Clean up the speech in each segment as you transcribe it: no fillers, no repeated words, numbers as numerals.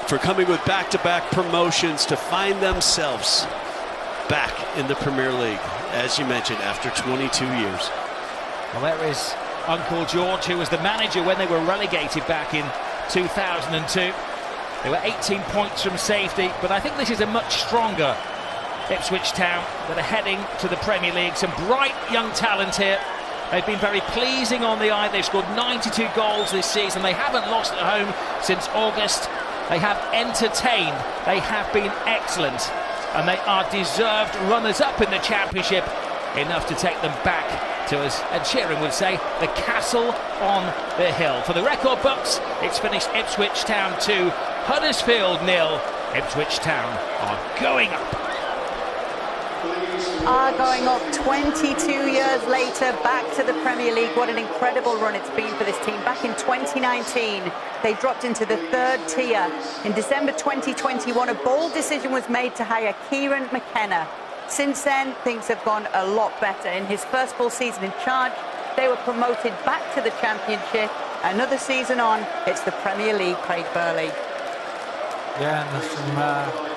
for coming with back-to-back promotions to find themselves back in the Premier League, as you mentioned, after 22 years. Well, there is Uncle George, who was the manager when they were relegated back in 2002. They were 18 points from safety, but I think this is a much stronger Ipswich Town that are heading to the Premier League. Some bright young talent here. They've been very pleasing on the eye. They've scored 92 goals this season. They haven't lost at home since August. They have entertained. They have been excellent. And they are deserved runners-up in the Championship, enough to take them back to, as Ed Sheeran would say, the castle on the hill. For the record books, it's finished Ipswich Town 2, Huddersfield 0. Ipswich Town are going up. Are going up 22 years later, back to the Premier League. What an incredible run it's been for this team. Back in 2019, they dropped into the third tier. In December 2021, a bold decision was made to hire Kieran McKenna. Since then, things have gone a lot better. In his first full season in charge, they were promoted back to the Championship. Another season on, it's the Premier League, Craig Burley. Yeah, and there's some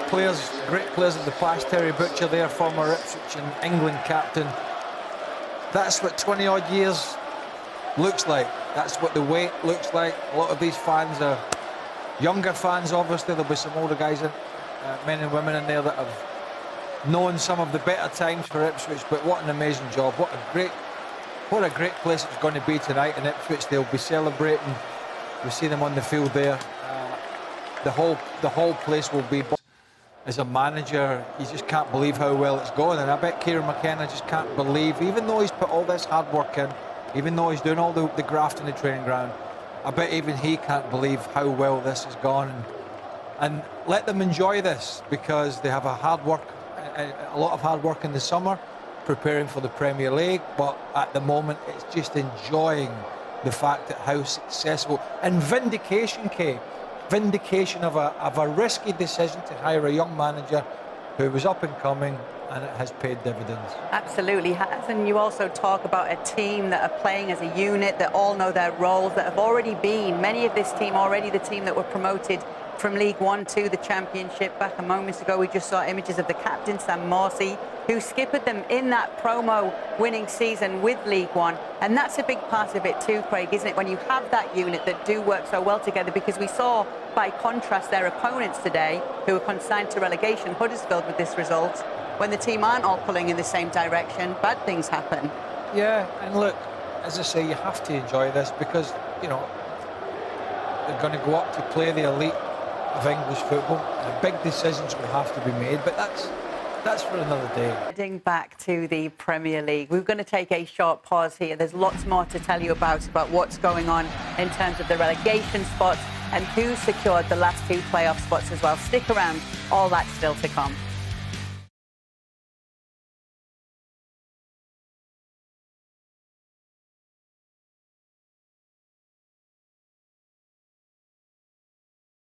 players, great players of the past. Terry Butcher there, former Ipswich and England captain. That's what 20-odd years looks like. That's what the wait looks like. A lot of these fans are younger fans, obviously. There'll be some older guys, men and women in there that have known some of the better times for Ipswich. But what an amazing job. What a great place it's going to be tonight in Ipswich. They'll be celebrating. We see them on the field there. The whole place will be. As a manager, you just can't believe how well it's going, and I bet Kieran McKenna just can't believe, even though he's put all this hard work in, even though he's doing all the graft in the training ground, I bet even he can't believe how well this has gone. And let them enjoy this, because they have a lot of hard work in the summer preparing for the Premier League, but at the moment it's just enjoying the fact that how successful and vindication came. Vindication of a risky decision to hire a young manager who was up and coming, and it has paid dividends. Absolutely has. And you also talk about a team that are playing as a unit, that all know their roles, that have already been, many of this team already the team that were promoted from League One to the Championship. Back a moment ago, we just saw images of the captain, Sam Morsey, who skippered them in that promo winning season with League One. And that's a big part of it too, Craig, isn't it? When you have that unit that do work so well together, because we saw, by contrast, their opponents today, who were consigned to relegation, Huddersfield, with this result. When the team aren't all pulling in the same direction, bad things happen. Yeah, and look, as I say, you have to enjoy this, because, you know, they're going to go up to play the elite of English football. Big decisions will have to be made, but that's for another day. Heading back to the Premier League, we're going to take a short pause here. There's lots more to tell you about what's going on in terms of the relegation spots and who secured the last two playoff spots as well. Stick around, all that's still to come.